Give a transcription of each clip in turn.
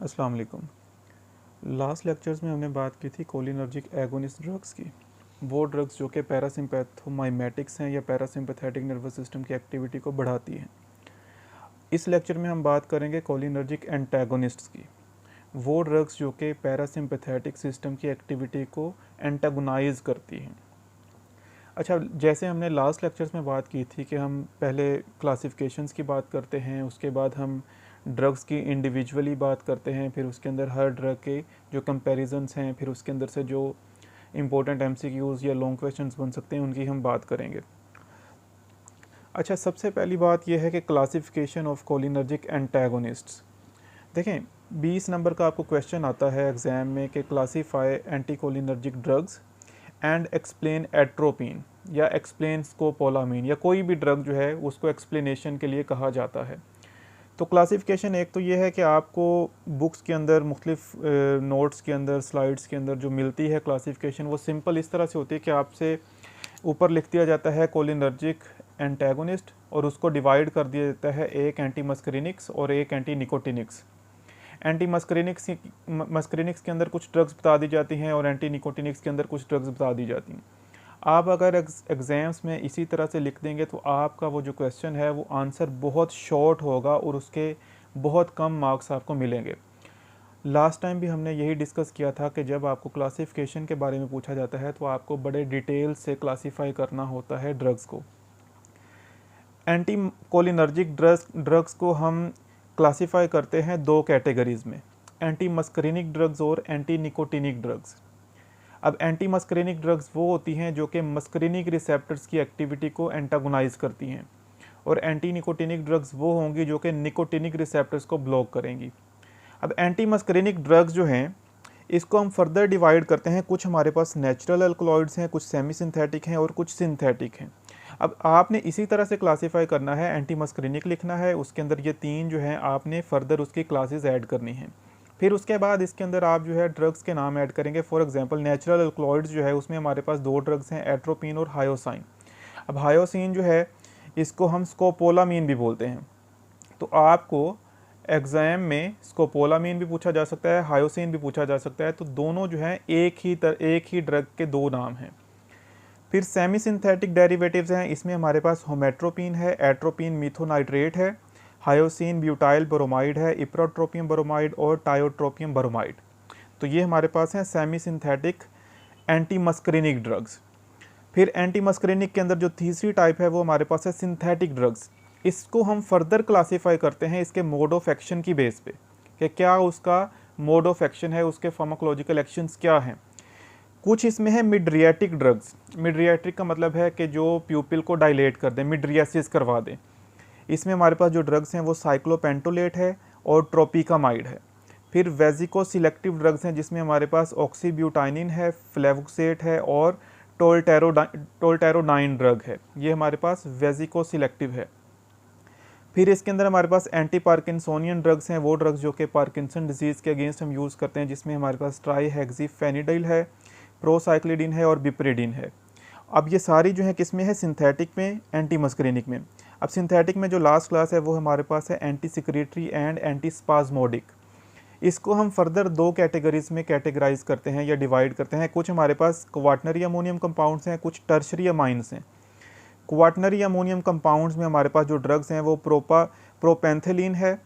अस्सलाम वालेकुम। Last lectures में हमने बात की थी कोलिनर्जिक एगोनिस्ट ड्रग्स की। वो ड्रग्स जो कि पैरासिम्पैथोमाइमेटिक्स हैं या पैरासिम्पैथेटिक नर्वस सिस्टम की एक्टिविटी को बढ़ाती हैं। इस लेक्चर में हम बात करेंगे कोलिनर्जिक एंटागोनिस्ट्स की। वो ड्रग्स जो कि पैरासिम्पैथेटिक सिस्टम की एक्टिविटी को एंटागोनाइज करती हैं। अच्छा, जैसे हमने लास्ट लेक्चर्स में बात की थी कि हम पहले क्लासिफिकेशंस की बात करते हैं, उसके बाद हम ड्रग्स की इंडिविजुअली बात करते हैं, फिर उसके अंदर हर ड्रग के जो कंपैरिजंस हैं, फिर उसके अंदर से जो इम्पोर्टेंट एमसीक्यूज़ या लॉन्ग क्वेश्चंस बन सकते हैं उनकी हम बात करेंगे। अच्छा, सबसे पहली बात यह है कि क्लासिफिकेशन ऑफ कोलिनर्जिक एंटागोनिस्ट्स। देखें, 20 नंबर का आपको क्वेश्चन आता है एग्ज़ाम में कि classify anticholinergic drugs and explain atropine या एक्सप्लेन स्कोपोलामीन, या कोई भी ड्रग जो है उसको एक्सप्लेनेशन के लिए कहा जाता है। तो क्लासिफिकेशन एक तो ये है कि आपको बुक्स के अंदर मुख्तलिफ नोट्स के अंदर स्लाइड्स के अंदर जो मिलती है क्लासिफिकेशन, वो सिंपल इस तरह से होती है कि आपसे ऊपर लिख दिया जाता है कोलिनर्जिक एंटागोनिस्ट और उसको डिवाइड कर दिया जाता है एक एंटी मस्करिनिक्स और एक एंटी निकोटिनिक्स। एंटी मस्करिनिक्स के अंदर कुछ ड्रग्स बता दी जाती हैं और एंटी निकोटिनिक्स के अंदर कुछ ड्रग्स बता दी जाती हैं। आप अगर एग्ज़ाम्स में इसी तरह से लिख देंगे तो आपका वो जो क्वेश्चन है वो आंसर बहुत शॉर्ट होगा और उसके बहुत कम मार्क्स आपको मिलेंगे। लास्ट टाइम भी हमने यही डिस्कस किया था कि जब आपको क्लासिफिकेशन के बारे में पूछा जाता है तो आपको बड़े डिटेल से क्लासीफाई करना होता है ड्रग्स को। एंटी कोलिनर्जिक ड्रग्स को हम क्लासीफाई करते हैं दो कैटेगरीज में, एंटी मस्करिनिक ड्रग्स और एंटी निकोटिनिक ड्रग्स। अब एंटी मस्करिनिक ड्रग्स वो होती हैं जो कि मस्करिनिक रिसेप्टर्स की एक्टिविटी को एंटागोनाइज करती हैं, और एंटी निकोटिनिक ड्रग्स वो होंगी जो कि निकोटिनिक रिसेप्टर्स को ब्लॉक करेंगी। अब एंटी मस्करिनिक ड्रग्स जो हैं इसको हम फर्दर डिवाइड करते हैं। कुछ हमारे पास नेचुरल अल्कलॉइड्स हैं, कुछ सेमी सिंथेटिक हैं और कुछ सिंथेटिक हैं। अब आपने इसी तरह से क्लासीफाई करना है, एंटी मस्करिनिक लिखना है, उसके अंदर ये तीन जो हैं आपने फर्दर उसकी क्लासेस ऐड करनी हैं। फिर उसके बाद इसके अंदर आप जो है ड्रग्स के नाम ऐड करेंगे। फॉर एग्जांपल नेचुरल अल्कलॉइड्स जो है उसमें हमारे पास दो ड्रग्स हैं, एट्रोपिन और हायोसाइन। अब हायोसिन जो है इसको हम स्कोपोलामीन भी बोलते हैं। तो आपको एग्ज़ाम में स्कोपोलामीन भी पूछा जा सकता है, हायोसिन भी पूछा जा सकता है। तो दोनों जो है एक ही ड्रग के दो नाम हैं। फिर सेमी सिंथेटिक डेरिवेटिव्स हैं, इसमें हमारे पास होमेट्रोपिन है, एट्रोपिन मिथोनाइट्रेट है, हायोसिन ब्यूटाइल ब्रोमाइड है, इप्रोट्रोपियम ब्रोमाइड और टायोट्रोपियम ब्रोमाइड। तो ये हमारे पास हैं semi synthetic anti muscarinic drugs. फिर एंटी मस्करिनिक के अंदर जो तीसरी टाइप है वो हमारे पास है सिंथेटिक ड्रग्स। इसको हम फर्दर क्लासीफाई करते हैं इसके मोड ऑफ एक्शन की बेस पे कि क्या उसका मोड ऑफ एक्शन है, उसके फार्माकोलॉजिकल एक्शंस क्या हैं। कुछ इसमें है मिड्रियाटिक ड्रग्स। मिड्रियाटिक का मतलब है कि जो प्यूपिल को डायलेट कर दें, मिड्रियासिस करवा दें। इसमें हमारे पास जो ड्रग्स हैं वो साइक्लोपेंटोलेट है और ट्रोपिकामाइड है। फिर वेजिको सिलेक्टिव ड्रग्स हैं जिसमें हमारे पास ऑक्सीब्यूटाइनिन है, फ्लेवोक्सेट है और टोल्टेरोडाइन ड्रग है। ये हमारे पास वेजिको सिलेक्टिव है। फिर इसके अंदर हमारे पास एंटी पार्किंसोनियन ड्रग्स हैं, वो ड्रग्स जो कि पार्किंसन डिजीज़ के अगेंस्ट हम यूज़ करते हैं, जिसमें हमारे पास ट्राईहेक्सीफेनिडाइल है, प्रोसाइक्लिडिन है और बिप्रिडिन है। अब ये सारी जो है किस में है, सिंथेटिक में, एंटी मस्करिनिक में। अब सिंथेटिक में जो लास्ट क्लास है वो हमारे पास है antisecretory and antispasmodic. इसको हम फर्दर दो कैटेगरीज में कैटेगराइज करते हैं या डिवाइड करते हैं। कुछ हमारे पास क्वाटनरी अमोनियम कंपाउंड्स हैं, कुछ टर्शरी अमाइंस हैं। क्वाटनरी अमोनियम कंपाउंड्स में हमारे पास जो ड्रग्स हैं वो प्रोपेंथिलीन है,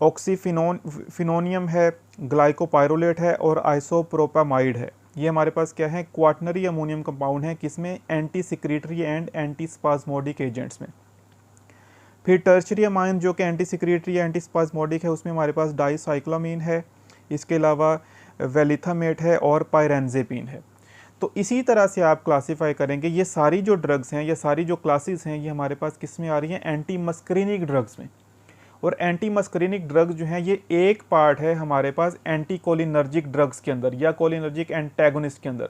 ऑक्सीफिनोनियम है, ग्लाइकोपाइरोलेट है और आइसोप्रोपामाइड है। ये हमारे पास क्या है, क्वाटनरी अमोनियम कंपाउंड है, किसमें, antisecretory and antispasmodic agents में। फिर टर्शरी अमाइन जो कि एंटी सिक्रेटरी एंटी स्पाज्मोडिक है, उसमें हमारे पास डाईसाइक्लोमीन है, इसके अलावा वेलिथामेट है और पायरेंजेपिन है। तो इसी तरह से आप क्लासीफाई करेंगे। ये सारी जो ड्रग्स हैं, ये सारी जो क्लासेस हैं, ये हमारे पास किस में आ रही हैं, एंटी मस्करिनिक ड्रग्स में। और एंटी मस्करिनिक ड्रग्स जो हैं ये एक पार्ट है हमारे पास एंटी कोलिनर्जिक ड्रग्स के अंदर या कोलिनर्जिक एंटागोनिस्ट के अंदर।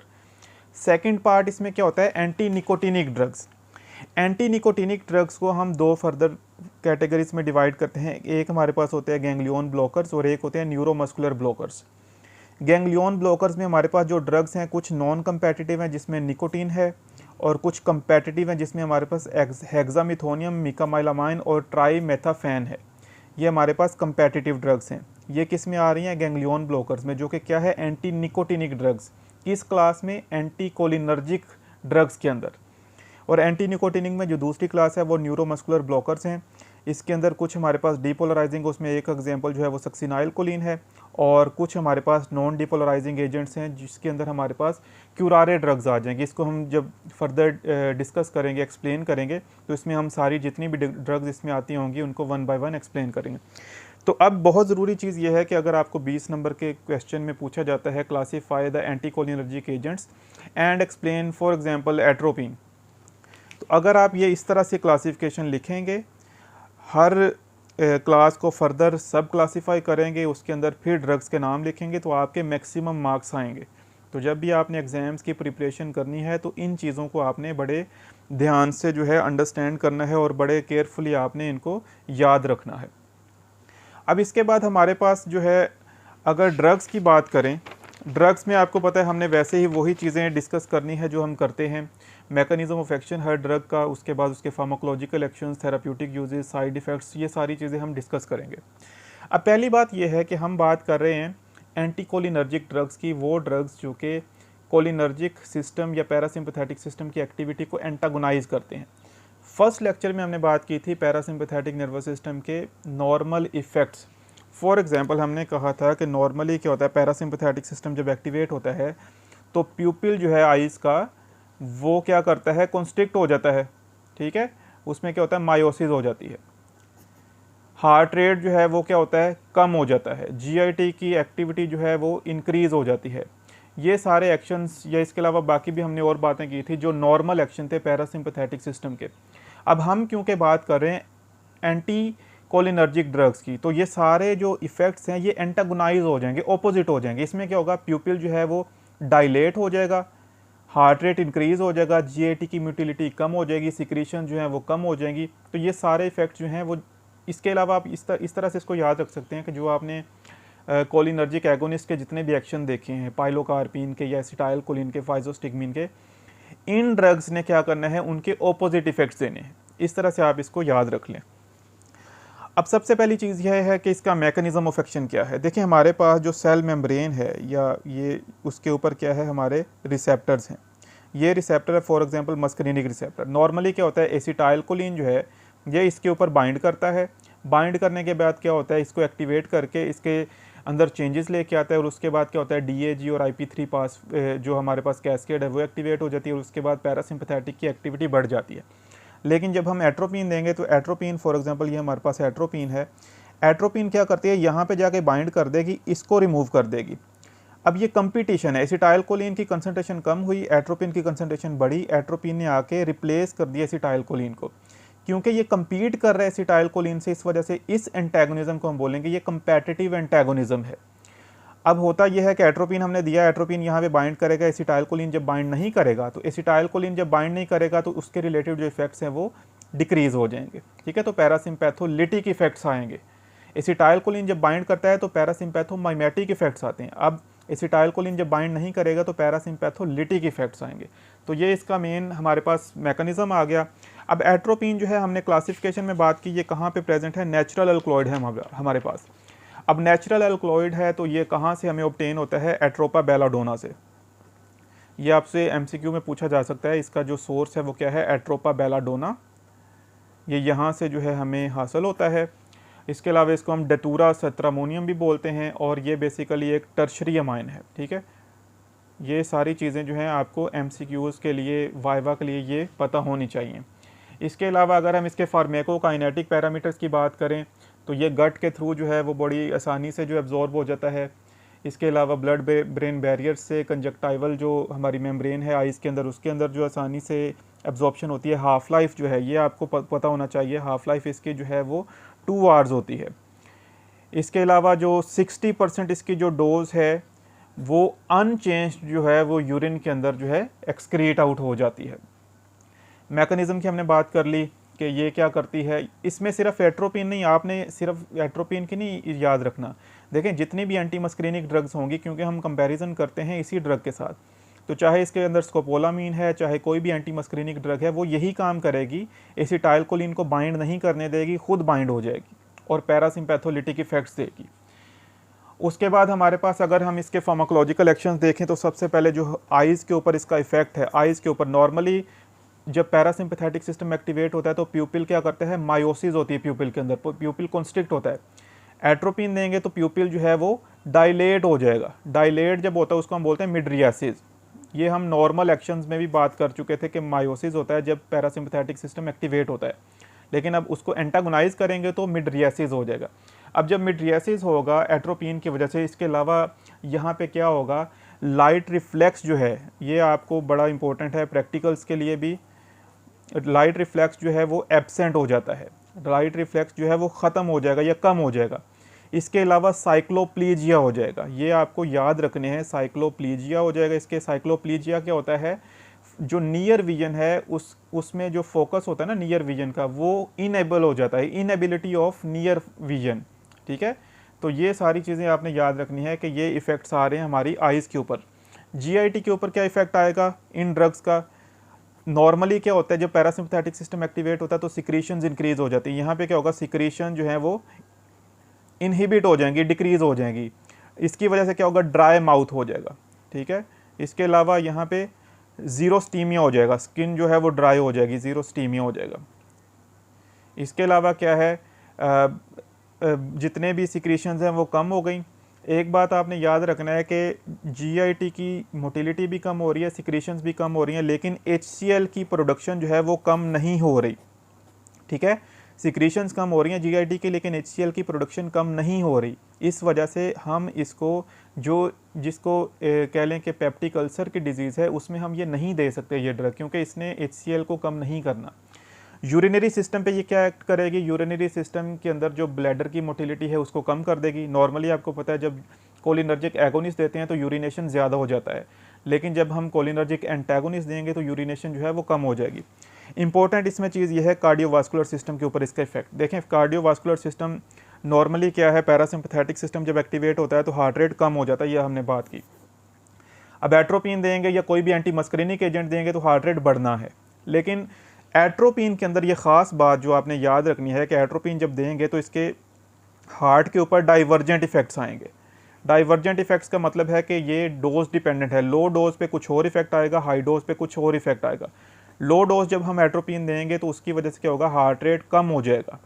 सेकंड पार्ट इसमें क्या होता है, anti nicotinic drugs. Anti nicotinic drugs को हम दो फर्दर कैटेगरीज में डिवाइड करते हैं। एक हमारे पास होते हैं गैंग्लियन ब्लॉकर्स और एक होते हैं न्यूरोमस्कुलर ब्लॉकर्स। गैंग्लियन ब्लॉकर्स में हमारे पास जो ड्रग्स हैं कुछ नॉन कम्पैटिटिव हैं जिसमें निकोटीन है, और कुछ कम्पैटिटिव हैं जिसमें हमारे पास हेक्सामिथोनियम, मिकामाइलामाइन और ट्राईमेथाफेन है। ये हमारे पास कम्पैटिटिव ड्रग्स हैं। ये किस में आ रही हैं, गैंग्लियन ब्लॉकर्स में, जो कि क्या है, एंटी निकोटिनिक ड्रग्स। किस क्लास में, एंटी कोलिनर्जिक ड्रग्स के अंदर। और एंटी निकोटिनिक में जो दूसरी क्लास है वो न्यूरोमस्कुलर ब्लॉकर्स हैं। इसके अंदर कुछ हमारे पास डीपोलराइजिंग, उसमें एक एग्जांपल जो है वो सक्सिनाइल कोलिन है, और कुछ हमारे पास नॉन डीपोलराइजिंग एजेंट्स हैं जिसके अंदर हमारे पास क्यूरारे ड्रग्स आ जाएंगे। इसको हम जब फर्दर डिस्कस करेंगे, एक्सप्लेन करेंगे, तो इसमें हम सारी जितनी भी ड्रग्स इसमें आती होंगी उनको वन बाय वन एक्सप्लेन करेंगे। तो अब बहुत ज़रूरी चीज़ ये है कि अगर आपको 20 नंबर के क्वेश्चन में पूछा जाता है classify the anticholinergic agents and explain for example atropine, तो अगर आप ये इस तरह से क्लासिफिकेशन लिखेंगे, हर क्लास को फर्दर सब क्लासीफाई करेंगे, उसके अंदर फिर ड्रग्स के नाम लिखेंगे, तो आपके मैक्सिमम मार्क्स आएंगे। तो जब भी आपने एग्ज़ाम्स की प्रिपरेशन करनी है तो इन चीज़ों को आपने बड़े ध्यान से जो है अंडरस्टैंड करना है और बड़े केयरफुली आपने इनको याद रखना है। अब इसके बाद हमारे पास जो है, अगर ड्रग्स की बात करें, ड्रग्स में आपको पता है हमने वैसे ही वही चीज़ें डिस्कस करनी है जो हम करते हैं, mechanism of action her drug का, उसके बाद उसके pharmacological actions, therapeutic uses, side effects, ये सारी चीज़ें हम डिस्कस करेंगे। अब पहली बात यह है कि हम बात कर रहे हैं एंटीकोलिनर्जिक ड्रग्स की, वो ड्रग्स जो कि कोलिनर्जिक सिस्टम या पैरासिम्पैथेटिक सिस्टम की एक्टिविटी को एंटागोनाइज करते हैं। फर्स्ट लेक्चर में हमने बात की थी पैरासिम्पैथेटिक नर्वस सिस्टम के नॉर्मल इफ़ेक्ट्स। फॉर एग्जांपल हमने कहा था कि नॉर्मली क्या होता है, पैरासिम्पैथेटिक सिस्टम जब एक्टिवेट होता है तो प्यूपिल जो है आइज़ का, वो क्या करता है, कॉन्स्ट्रिक्ट हो जाता है, ठीक है, उसमें क्या होता है, मायोसिस हो जाती है। हार्ट रेट जो है वो क्या होता है, कम हो जाता है। जीआईटी की एक्टिविटी जो है वो इंक्रीज़ हो जाती है। ये सारे एक्शंस, या इसके अलावा बाकी भी हमने और बातें की थी जो नॉर्मल एक्शन थे पैरासिम्पैथेटिक सिस्टम के। अब हम क्योंकि बात कर रहे हैं एंटी कोलिनर्जिक ड्रग्स की, तो ये सारे जो इफ़ेक्ट्स हैं ये एंटागोनाइज हो जाएंगे, ऑपोजिट हो जाएंगे। इसमें क्या होगा, प्यूपिल जो है वो डायलेट हो जाएगा, हार्ट रेट इंक्रीज़ हो जाएगा, जीआईटी की मोटिलिटी कम हो जाएगी, सिक्रीशन जो है वो कम हो जाएगी। तो ये सारे इफ़ेक्ट्स जो हैं वो, इसके अलावा आप इस तरह से इसको याद रख सकते हैं कि जो आपने कोलिनर्जिक एगोनिस्ट के जितने भी एक्शन देखे हैं, पाइलोकार्पिन के या एसिटाइल कोलिन के, फाइजोस्टिगमिन के, इन ड्रग्स ने क्या करना है, उनके ऑपोजिट इफ़ेक्ट्स देने हैं। इस तरह से आप इसको याद रख लें। अब सबसे पहली चीज़ यह है कि इसका मैकेनिज्म ऑफ एक्शन क्या है। देखिए हमारे पास जो सेल मेम्ब्रेन है, या ये उसके ऊपर क्या है, हमारे रिसेप्टर्स हैं। ये रिसेप्टर है फॉर एग्जांपल मस्करीनिक रिसेप्टर। नॉर्मली क्या होता है, एसिटाइल कोलिन जो है ये इसके ऊपर बाइंड करता है। बाइंड करने के बाद क्या होता है, इसको एक्टिवेट करके इसके अंदर चेंजेस लेके आता है, और उसके बाद क्या होता है, डीएजी और IP3 पास जो हमारे पास कैस्केड है वो एक्टिवेट हो जाती है, और उसके बाद पैरासिम्पैथेटिक की एक्टिविटी बढ़ जाती है। लेकिन जब हम एट्रोपिन देंगे तो एट्रोपिन, फॉर एग्जांपल ये हमारे पास एट्रोपिन है, एट्रोपिन क्या करती है, यहाँ पे जाके बाइंड कर देगी, इसको रिमूव कर देगी। अब ये कंपटीशन है, एसिटाइल कोलिन की कंसंट्रेशन कम हुई, एट्रोपिन की कंसंट्रेशन बढ़ी, एट्रोपिन ने आके रिप्लेस कर दिया एसिटाइल कोलिन को। क्योंकि ये compete कर रहा है एसिटाइल कोलिन से, इस वजह से इस एंटेगोनिज्म को हम बोलेंगे ये कंपेटिटिव एंटेगोनिज्म है। अब होता यह है कि एट्रोपिन हमने दिया, एट्रोपिन यहाँ पे बाइंड करेगा, एसिटाइल कोलिन जब बाइंड नहीं करेगा, तो एसिटाइल कोलिन जब बाइंड नहीं करेगा तो उसके रिलेटेड जो इफेक्ट्स हैं वो डिक्रीज हो जाएंगे, ठीक है। तो पैरासिम्पैथोलिटिक इफेक्ट्स आएंगे। एसिटाइल कोलिन जब बाइंड करता है तो पैरासिम्पैथोमाइमेटिक इफेक्ट्स आते हैं। अब एसिटाइल कोलिन जब बाइंड नहीं करेगा तो पैरासिम्पैथोलिटिक इफेक्ट्स आएंगे। तो ये इसका मेन हमारे पास मैकेनिज्म आ गया। अब एट्रोपिन जो है, हमने क्लासिफिकेशन में बात की, ये कहाँ पे प्रेजेंट है, नेचुरल अल्कलॉइड है हमारे पास। अब नेचुरल अल्कलॉइड है तो ये कहाँ से हमें ऑब्टेन होता है, एट्रोपा बेलाडोना से। ये आपसे MCQ में पूछा जा सकता है, इसका जो सोर्स है वो क्या है, एट्रोपा बेलाडोना, ये यहाँ से जो है हमें हासिल होता है। इसके अलावा इसको हम डेटूरा सत्रामोनियम भी बोलते हैं, और ये बेसिकली एक टर्शरी अमाइन है, ठीक है। ये सारी चीज़ें जो हैं आपको MCQs के लिए, वाइवा के लिए ये पता होनी चाहिए। इसके अलावा अगर हम इसके फार्मेकोकाइनेटिक पैरामीटर्स की बात करें तो ये गट के थ्रू जो है वो बड़ी आसानी से जो एब्जॉर्ब हो जाता है। इसके अलावा ब्लड ब्रेन बैरियर से कंजक्टाइवल जो हमारी मेम्ब्रेन है आइज़ के अंदर, उसके अंदर जो आसानी से एब्जॉर्प्शन होती है। हाफ़ लाइफ जो है ये आपको पता होना चाहिए, हाफ़ लाइफ इसकी जो है वो 2 आवर्स होती है। इसके अलावा जो 60% इसकी जो डोज है वो अनचेंज्ड जो है वो यूरिन के अंदर जो है एक्सक्रीट आउट हो जाती है। मैकेनिज्म की हमने बात कर ली कि ये क्या करती है। इसमें सिर्फ एट्रोपिन नहीं, आपने सिर्फ एट्रोपिन की नहीं याद रखना। देखें जितनी भी एंटी मस्करीनिक ड्रग्स होंगी, क्योंकि हम कंपैरिजन करते हैं इसी ड्रग के साथ, तो चाहे इसके अंदर स्कोपोलामीन है, चाहे कोई भी एंटी मस्करीनिक ड्रग है, वो यही काम करेगी, एसिटाइल कोलिन को बाइंड नहीं करने देगी, खुद बाइंड हो जाएगी और पैरासिम्पैथोलिटिक इफेक्ट्स देगी। उसके बाद हमारे पास अगर हम इसके फार्माकोलॉजिकल एक्शंस देखें तो सबसे पहले जो आइज़ के ऊपर इसका इफेक्ट है, आइज़ के ऊपर नॉर्मली जब पैरासिम्पैथेटिक सिस्टम एक्टिवेट होता है तो प्यूपिल क्या करते हैं, मायोसिस होती है प्यूपिल के अंदर, प्यूपिल कॉन्स्ट्रिक्ट होता है। एट्रोपिन देंगे तो प्यूपिल जो है वो डायलेट हो जाएगा। डायलेट जब होता है उसको हम बोलते हैं मिडरियासिस। ये हम नॉर्मल एक्शंस में भी बात कर चुके थे कि मायोसिस होता है जब पैरासिम्पैथेटिक सिस्टम एक्टिवेट होता है, लेकिन अब उसको एंटागोनाइज करेंगे तो मिडरियासिस हो जाएगा। अब जब मिडरियासिस होगा एट्रोपिन की वजह से, इसके अलावा यहाँ पे क्या होगा, लाइट रिफ्लेक्स जो है, ये आपको बड़ा इंपॉर्टेंट है प्रैक्टिकल्स के लिए भी। लाइट रिफ्लेक्स जो है वो एब्सेंट हो जाता है, लाइट रिफ्लेक्स जो है वो ख़त्म हो जाएगा या कम हो जाएगा। इसके अलावा साइक्लोप्लीजिया हो जाएगा, ये आपको याद रखने हैं, साइक्लोप्लीजिया हो जाएगा। इसके साइक्लोप्लीजिया क्या होता है, जो नियर विजन है उसमें जो फोकस होता है ना नियर विजन का, वो इनेबल हो जाता है, इनएबिलिटी ऑफ नियर विजन। ठीक है, तो ये सारी चीज़ें आपने याद रखनी है कि ये इफ़ेक्ट्स आ रहे हैं हमारी आइज़ के ऊपर। जीआईटी के ऊपर क्या इफेक्ट आएगा इन ड्रग्स का, नॉर्मली क्या होता है जब पैरासिम्पैथेटिक सिस्टम एक्टिवेट होता है तो सिक्रीशंस इंक्रीज हो जाती है। यहाँ पे क्या होगा, सिक्रीशन जो है वो इनहिबिट हो जाएंगी, डिक्रीज हो जाएंगी। इसकी वजह से क्या होगा, ड्राई माउथ हो जाएगा। ठीक है, इसके अलावा यहाँ पे ज़ीरो स्टीमिया हो जाएगा, स्किन जो है वो ड्राई हो जाएगी, ज़ीरो स्टीमिया हो जाएगा। इसके अलावा क्या है, जितने भी सिक्रीशंस हैं वो कम हो गई। एक बात आपने याद रखना है कि जीआईटी की मोटिलिटी भी कम हो रही है, सिक्रीशंस भी कम हो रही हैं, लेकिन एचसीएल की प्रोडक्शन जो है वो कम नहीं हो रही। ठीक है, सिक्रीशंस कम हो रही हैं जीआईटी की, लेकिन एचसीएल की प्रोडक्शन कम नहीं हो रही। इस वजह से हम इसको जिसको कह लें कि पेप्टिक अल्सर की डिजीज़ है उसमें हम ये नहीं दे सकते ये ड्रग, क्योंकि इसने एचसीएल को कम नहीं करना। यूरिनरी सिस्टम पे ये क्या एक्ट करेगी, यूरिनरी सिस्टम के अंदर जो ब्लैडर की मोटिलिटी है उसको कम कर देगी। नॉर्मली आपको पता है जब कोलिनर्जिक एगोनिस्ट देते हैं तो यूरिनेशन ज़्यादा हो जाता है, लेकिन जब हम कोलिनर्जिक एंटागोनिस्ट देंगे तो यूरिनेशन जो है वो कम हो जाएगी। इंपॉर्टेंट इसमें चीज़ ये है कार्डियोवास्कुलर सिस्टम के ऊपर इसका इफेक्ट। देखें कार्डियोवास्कुलर सिस्टम नॉर्मली क्या है, पैरासिम्पैथेटिक सिस्टम जब एक्टिवेट होता है तो हार्ट रेट कम हो जाता है, यह हमने बात की। अब एट्रोपिन देंगे या कोई भी एंटी मस्करिनिक एजेंट देंगे तो हार्ट रेट बढ़ना है, लेकिन एट्रोपिन के अंदर ये ख़ास बात जो आपने याद रखनी है कि एट्रोपिन जब देंगे तो इसके हार्ट के ऊपर डाइवर्जेंट इफेक्ट्स आएंगे। डाइवर्जेंट इफेक्ट्स का मतलब है कि ये डोज डिपेंडेंट है, लो डोज पे कुछ और इफेक्ट आएगा, हाई डोज पे कुछ और इफेक्ट आएगा। लो डोज जब हम एट्रोपिन देंगे तो उसकी वजह से क्या होगा, हार्ट रेट कम हो जाएगा,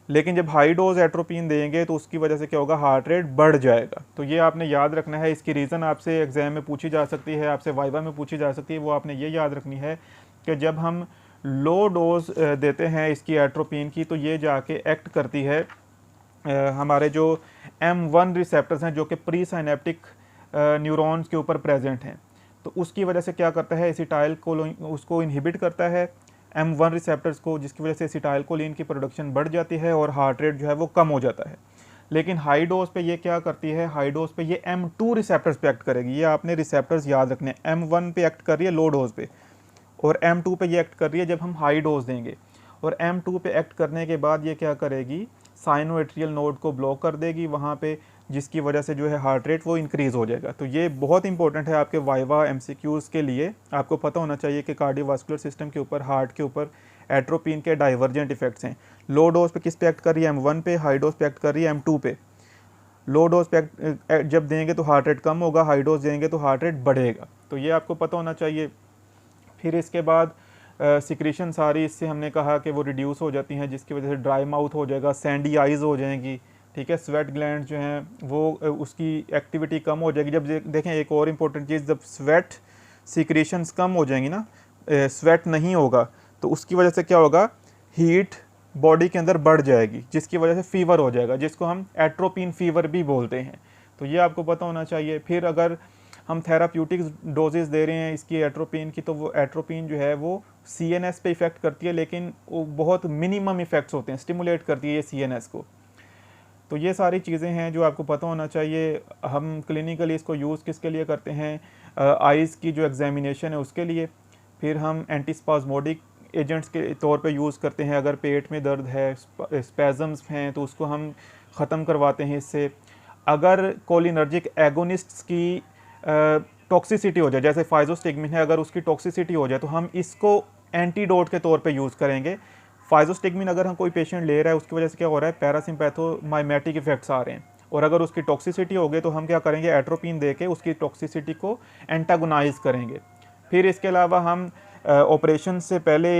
लेकिन जब हाई डोज एट्रोपिन देंगे तो उसकी वजह से क्या होगा, हार्ट रेट बढ़ जाएगा। तो ये आपने याद रखना है। इसकी रीज़न आपसे एग्जाम में पूछी जा सकती है, आपसे वाइवा में पूछी जा सकती है, वो आपने ये याद रखनी है कि जब हम लो डोज देते हैं इसकी एट्रोपिन की तो ये जाके एक्ट करती है हमारे जो M1 रिसेप्टर्स हैं जो कि प्री साइनेप्टिक न्यूरॉन्स के ऊपर प्रेजेंट हैं, तो उसकी वजह से क्या करता है, एसिटाइल कोलिन उसको इनहिबिट करता है M1 रिसेप्टर्स को, जिसकी वजह से एसिटाइल कोलिन की प्रोडक्शन बढ़ जाती है और हार्ट रेट जो है वो कम हो जाता है। लेकिन हाई डोज पे ये क्या करती है, हाई डोज पे ये M2 रिसेप्टर्स पे एक्ट करेगी। ये आपने रिसेप्टर्स याद रखने हैं, M1 पे एक्ट कर रही है लो डोज पे, और M2 पे ये एक्ट कर रही है जब हम हाई डोज देंगे। और M2 पे एक्ट करने के बाद ये क्या करेगी, साइनोएट्रियल नोड को ब्लॉक कर देगी वहाँ पे, जिसकी वजह से जो है हार्ट रेट वो इंक्रीज़ हो जाएगा। तो ये बहुत इंपॉर्टेंट है आपके वाइवा MCQs के लिए, आपको पता होना चाहिए कि कार्डियोवास्कुलर सिस्टम के ऊपर, हार्ट के ऊपर एट्रोपिन के डाइवर्जेंट इफेक्ट्स हैं। लो डोज पे किस पे एक्ट कर रही है, M1 पे, हाई डोज पे एक्ट कर रही है M2 पे। लो डोज पे जब देंगे तो हार्ट रेट कम होगा, हाई डोज देंगे तो हार्ट रेट बढ़ेगा। तो ये आपको पता होना चाहिए। फिर इसके बाद सिक्रीशन सारी इससे हमने कहा कि वो रिड्यूस हो जाती हैं, जिसकी वजह से ड्राई माउथ हो जाएगा, सैंडी आइज़ हो जाएंगी। ठीक है, स्वेट ग्लैंड जो हैं वो उसकी एक्टिविटी कम हो जाएगी। जब देखें एक और इम्पोर्टेंट चीज़, जब स्वेट सिक्रीशंस कम हो जाएंगी ना, स्वेट नहीं होगा तो उसकी वजह से क्या होगा, हीट बॉडी के अंदर बढ़ जाएगी, जिसकी वजह से फीवर हो जाएगा, जिसको हम एट्रोपिन फीवर भी बोलते हैं। तो ये आपको पता होना चाहिए। फिर अगर हम थेराप्यूटिक डोजेस दे रहे हैं इसकी एट्रोपिन की, तो वो एट्रोपिन जो है वो CNS पे इफ़ेक्ट करती है, लेकिन वो बहुत मिनिमम इफ़ेक्ट्स होते हैं, स्टिमुलेट करती है ये CNS को। तो ये सारी चीज़ें हैं जो आपको पता होना चाहिए। हम क्लिनिकली इसको यूज़ किसके लिए करते हैं, आइज़ की जो एग्जामिनेशन है उसके लिए। फिर हम एंटीस्पाज्मोडिक एजेंट्स के तौर पे यूज़ करते हैं, अगर पेट में दर्द है, स्पैज़म्स हैं, तो उसको हम ख़त्म करवाते हैं इससे। अगर कोलिनर्जिक एगोनिस्ट्स की टॉक्सिसिटी हो जाए, जैसे फाइजोस्टिगमिन है, अगर उसकी टॉक्सिसिटी हो जाए तो हम इसको एंटीडोट के तौर पे यूज़ करेंगे। फाइजोस्टिगमिन अगर हम कोई पेशेंट ले रहा है उसकी वजह से क्या हो रहा है, पैरासिम्पैथोमाइमेटिक इफेक्ट्स आ रहे हैं, और अगर उसकी टॉक्सिसिटी होगी तो हम क्या करेंगे, एट्रोपिन दे के उसकी टॉक्सिसिटी को एंटागोनाइज करेंगे। फिर इसके अलावा हम ऑपरेशन से पहले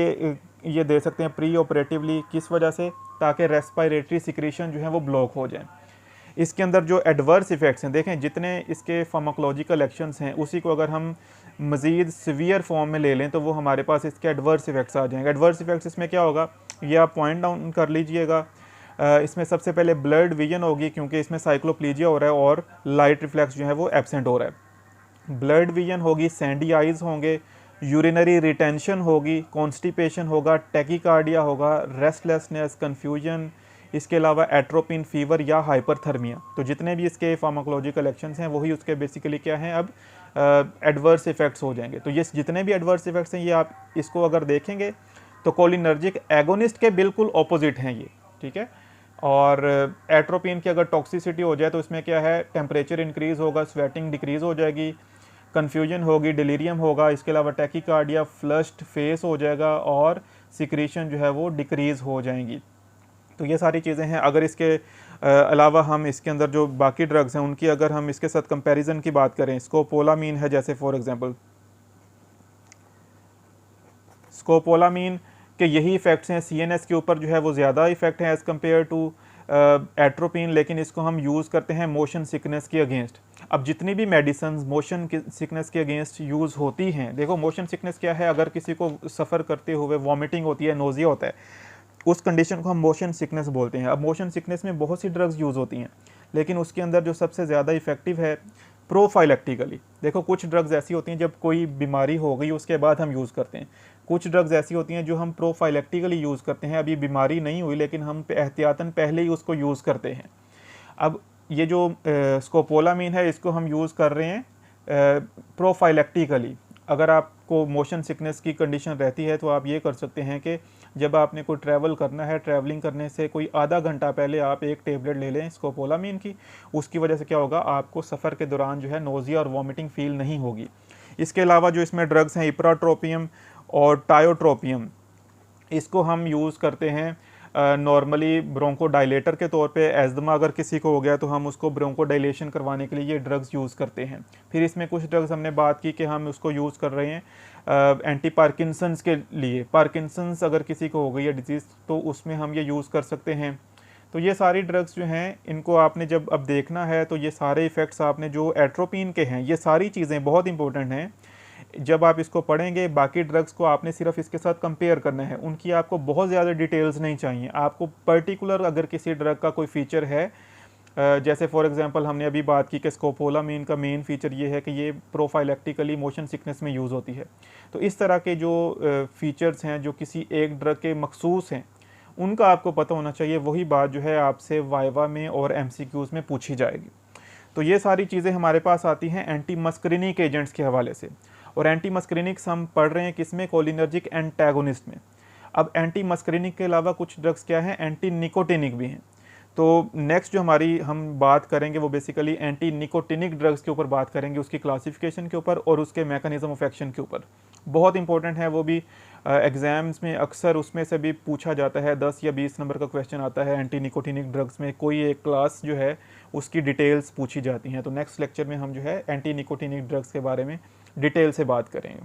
ये दे सकते हैं प्री ऑपरेटिवली, किस वजह से, ताकि रेस्पिरेटरी सिक्रीशन जो है वो ब्लॉक हो जाए। इसके अंदर जो एडवर्स इफ़ेक्ट्स हैं, देखें जितने इसके फार्माकोलॉजिकल एक्शंस हैं उसी को अगर हम मज़ीद सीवियर फॉर्म में ले लें तो वो हमारे पास इसके एडवर्स इफ़ेक्ट्स आ जाएंगे। एडवर्स इफ़ेक्ट्स इसमें क्या होगा, ये आप पॉइंट डाउन कर लीजिएगा। इसमें सबसे पहले ब्लड विजन होगी, क्योंकि इसमें साइक्लोप्लीजिया हो रहा है और लाइट रिफ्लेक्स जो है वो एब्सेंट हो रहा है। ब्लड विजन होगी, सैंडी आइज़ होंगे, यूरिनरी रिटेंशन होगी, कॉन्स्टिपेशन होगा, टैकीकार्डिया होगा, रेस्टलेसनेस, कन्फ्यूजन, इसके अलावा एट्रोपिन, फीवर या हाइपरथर्मिया। तो जितने भी इसके फार्माकोलॉजिकल एक्शंस हैं वही उसके बेसिकली क्या हैं, अब एडवर्स इफ़ेक्ट्स हो जाएंगे। तो ये जितने भी एडवर्स इफ़ेक्ट्स हैं ये आप इसको अगर देखेंगे तो कोलिनर्जिक एगोनिस्ट के बिल्कुल ऑपोजिट हैं ये, ठीक है। और एट्रोपिन की अगर टॉक्सिसिटी हो जाए तो इसमें क्या है, टेम्परेचर इंक्रीज़ होगा, स्वेटिंग डिक्रीज़ हो जाएगी, कन्फ्यूजन होगी, डिलीरियम होगा, इसके अलावा टैकीकार्डिया, फ्लश्ड फेस हो जाएगा और सिक्रीशन जो है वो डिक्रीज़ हो जाएंगी। तो ये सारी चीज़ें हैं। अगर इसके अलावा हम इसके अंदर जो बाकी ड्रग्स हैं उनकी अगर हम इसके साथ कंपैरिजन की बात करें, स्कोपोलामीन है जैसे फॉर एग्जांपल, स्कोपोलामीन के यही इफ़ेक्ट्स हैं, सीएनएस के ऊपर जो है वो ज़्यादा इफेक्ट है एज़ कम्पेयर टू एट्रोपिन, लेकिन इसको हम यूज़ करते हैं मोशन सिकनेस के अगेंस्ट। अब जितनी भी मेडिसिन मोशन सिकनेस के अगेंस्ट यूज़ होती हैं, देखो मोशन सिकनेस क्या है, अगर किसी को सफ़र करते हुए वॉमिटिंग होती है, नोज़िया होता है, उस कंडीशन को हम मोशन सिकनेस बोलते हैं। अब मोशन सिकनेस में बहुत सी ड्रग्स यूज़ होती हैं, लेकिन उसके अंदर जो सबसे ज़्यादा इफेक्टिव है प्रोफाइलेक्टिकली। देखो कुछ ड्रग्स ऐसी होती हैं जब कोई बीमारी हो गई उसके बाद हम यूज़ करते हैं, कुछ ड्रग्स ऐसी होती हैं जो हम प्रोफाइलेक्टिकली यूज़ करते हैं, अभी बीमारी नहीं हुई लेकिन हम एहतियातन पहले ही उसको यूज़ करते हैं। अब ये जो स्कोपोलामीन है इसको हम यूज़ कर रहे हैं प्रोफाइलेक्टिकली। अगर आपको मोशन सिकनेस की कंडीशन रहती है तो आप ये कर सकते हैं कि जब आपने कोई ट्रैवल करना है, ट्रैवलिंग करने से कोई आधा घंटा पहले आप एक टेबलेट ले लें स्कोपोलामीन की। उसकी वजह से क्या होगा, आपको सफ़र के दौरान जो है नोज़िया और वॉमिटिंग फील नहीं होगी। इसके अलावा जो इसमें ड्रग्स हैं इप्राट्रोपियम और टायोट्रोपियम, इसको हम यूज़ करते हैं नॉर्मली ब्रोंको डायलेटर के तौर पे। एज़मा अगर किसी को हो गया तो हम उसको ब्रोंको डायलेशन करवाने के लिए ये ड्रग्स यूज़ करते हैं। फिर इसमें कुछ ड्रग्स हमने बात की कि हम उसको यूज़ कर रहे हैं एंटी पार्किंसंस के लिए। पार्किंसंस अगर किसी को हो गई है डिजीज़ तो उसमें हम ये यूज़ कर सकते हैं। तो ये सारी ड्रग्स जो हैं इनको आपने जब अब देखना है तो ये सारे इफ़ेक्ट्स आपने जो एट्रोपिन के हैं, ये सारी चीज़ें बहुत इंपॉर्टेंट हैं। जब आप इसको पढ़ेंगे बाकी ड्रग्स को आपने सिर्फ इसके साथ कंपेयर करना है, उनकी आपको बहुत ज़्यादा डिटेल्स नहीं चाहिए। आपको पर्टिकुलर अगर किसी ड्रग का कोई फ़ीचर है, जैसे फॉर एग्जांपल हमने अभी बात की कि स्कोपोलामीन का मेन फीचर ये है कि ये प्रोफाइलेक्टिकली मोशन सिकनेस में यूज़ होती है। तो इस तरह के जो फीचर्स हैं जो किसी एक ड्रग के मखसूस हैं उनका आपको पता होना चाहिए। वही बात जो है आपसे वाइवा में और एमसीक्यूज़ में पूछी जाएगी। तो ये सारी चीज़ें हमारे पास आती हैं एंटी मस्करिनिक एजेंट्स के हवाले से। और एंटी मस्करिनिक्स हम पढ़ रहे हैं किसमें, कोलिनर्जिक एंटागोनिस्ट में। अब एंटी मस्करिनिक के अलावा कुछ ड्रग्स क्या हैं, एंटी निकोटिनिक भी हैं। तो नेक्स्ट जो हमारी हम बात करेंगे वो बेसिकली एंटी निकोटिनिक ड्रग्स के ऊपर बात करेंगे, उसकी क्लासिफिकेशन के ऊपर और उसके मैकेनिज्म ऑफ एक्शन के ऊपर। बहुत इंपॉर्टेंट है वो भी, एग्ज़ाम्स में अक्सर उसमें से भी पूछा जाता है, 10 या 20 नंबर का क्वेश्चन आता है एंटी निकोटिनिक ड्रग्स में, कोई एक क्लास जो है उसकी डिटेल्स पूछी जाती हैं। तो नेक्स्ट लेक्चर में हम जो है एंटी निकोटिनिक ड्रग्स के बारे में डिटेल से बात करेंगे।